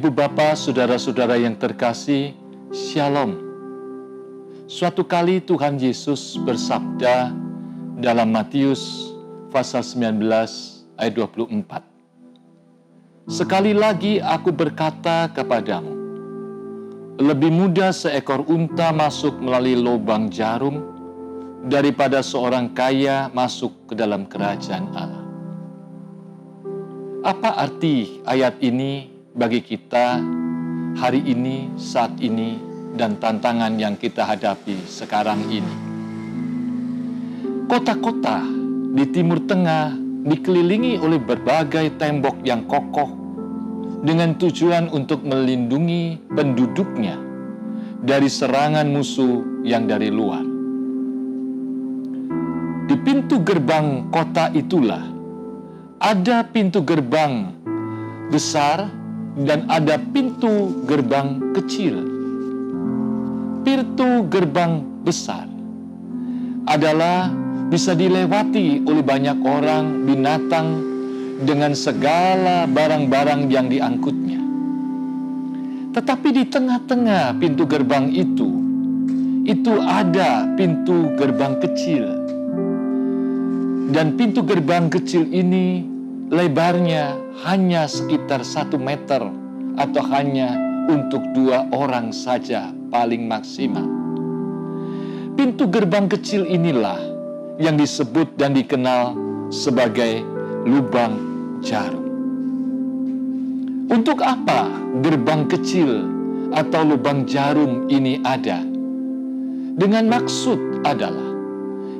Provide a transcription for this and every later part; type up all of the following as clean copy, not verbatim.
Ibu Bapa, saudara-saudara yang terkasih, Shalom. Suatu kali Tuhan Yesus bersabda dalam Matius pasal 19 ayat 24. Sekali lagi aku berkata kepadamu, lebih mudah seekor unta masuk melalui lubang jarum daripada seorang kaya masuk ke dalam kerajaan Allah. Apa arti ayat ini bagi kita hari ini, saat ini, dan tantangan yang kita hadapi sekarang ini? Kota-kota di Timur Tengah dikelilingi oleh berbagai tembok yang kokoh dengan tujuan untuk melindungi penduduknya dari serangan musuh yang dari luar. Di pintu gerbang kota itulah ada pintu gerbang besar dan ada pintu gerbang kecil. Pintu gerbang besar adalah bisa dilewati oleh banyak orang, binatang, dengan segala barang-barang yang diangkutnya. Tetapi di tengah-tengah pintu gerbang itu ada pintu gerbang kecil. Dan pintu gerbang kecil ini lebarnya hanya sekitar 1 meter atau hanya untuk 2 orang saja paling maksimal. Pintu gerbang kecil inilah yang disebut dan dikenal sebagai lubang jarum. Untuk apa gerbang kecil atau lubang jarum ini ada? Dengan maksud adalah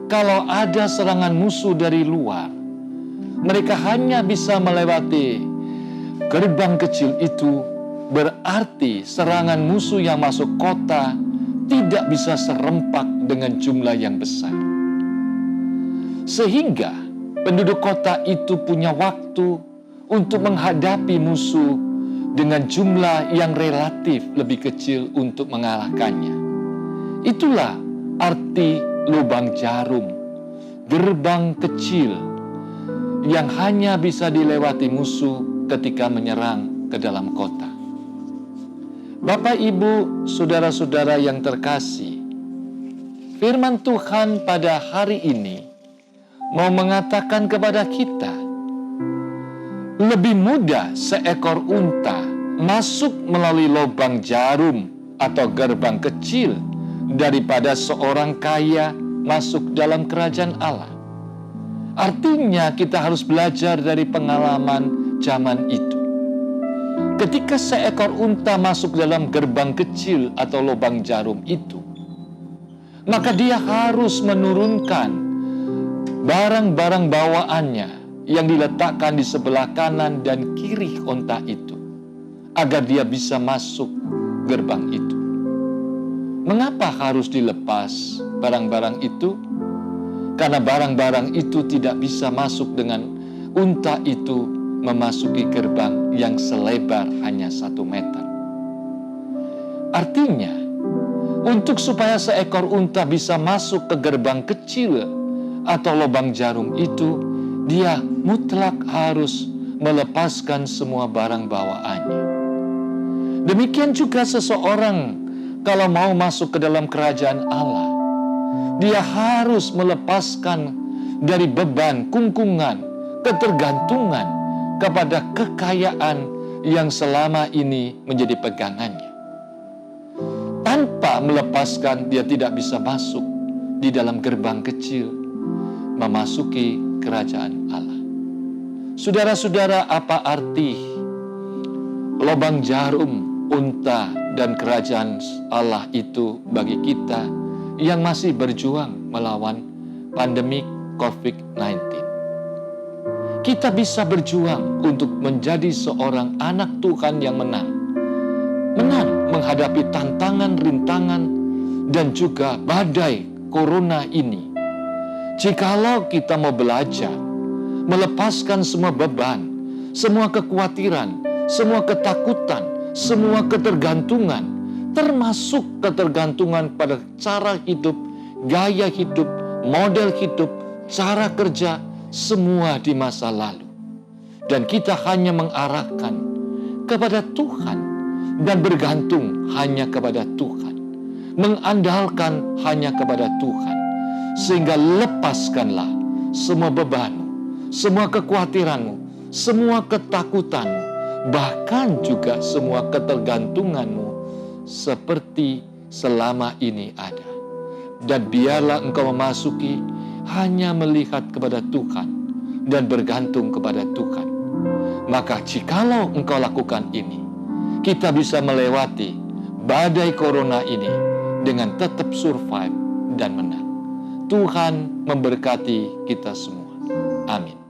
kalau ada serangan musuh dari luar, mereka hanya bisa melewati gerbang kecil itu, berarti serangan musuh yang masuk kota tidak bisa serempak dengan jumlah yang besar. Sehingga penduduk kota itu punya waktu untuk menghadapi musuh dengan jumlah yang relatif lebih kecil untuk mengalahkannya. Itulah arti lubang jarum, gerbang kecil yang hanya bisa dilewati musuh ketika menyerang ke dalam kota. Bapak, Ibu, saudara-saudara yang terkasih, firman Tuhan pada hari ini mau mengatakan kepada kita, lebih mudah seekor unta masuk melalui lubang jarum atau gerbang kecil daripada seorang kaya masuk dalam kerajaan Allah. Artinya kita harus belajar dari pengalaman zaman itu. Ketika seekor unta masuk dalam gerbang kecil atau lubang jarum itu, maka dia harus menurunkan barang-barang bawaannya yang diletakkan di sebelah kanan dan kiri unta itu, agar dia bisa masuk gerbang itu. Mengapa harus dilepas barang-barang itu? Karena barang-barang itu tidak bisa masuk dengan unta itu memasuki gerbang yang selebar hanya 1 meter. Artinya, untuk supaya seekor unta bisa masuk ke gerbang kecil atau lubang jarum itu, dia mutlak harus melepaskan semua barang bawaannya. Demikian juga seseorang kalau mau masuk ke dalam kerajaan Allah, dia harus melepaskan dari beban, kungkungan, ketergantungan kepada kekayaan yang selama ini menjadi pegangannya. Tanpa melepaskan, dia tidak bisa masuk di dalam gerbang kecil, memasuki kerajaan Allah. Saudara-saudara, apa arti lubang jarum, unta, dan kerajaan Allah itu bagi kita yang masih berjuang melawan pandemi COVID-19? Kita bisa berjuang untuk menjadi seorang anak Tuhan yang menang menghadapi tantangan, rintangan, dan juga badai corona ini. Jikalau kita mau belajar melepaskan semua beban, semua kekhawatiran, semua ketakutan, semua ketergantungan, termasuk ketergantungan pada cara hidup, gaya hidup, model hidup, cara kerja, semua di masa lalu. Dan kita hanya mengarahkan kepada Tuhan dan bergantung hanya kepada Tuhan, mengandalkan hanya kepada Tuhan, sehingga lepaskanlah semua bebanmu, semua kekhawatiranmu, semua ketakutanmu, bahkan juga semua ketergantunganmu seperti selama ini ada. Dan biarlah engkau memasuki hanya melihat kepada Tuhan dan bergantung kepada Tuhan. Maka jikalau engkau lakukan ini, kita bisa melewati badai corona ini dengan tetap survive dan menang. Tuhan memberkati kita semua. Amin.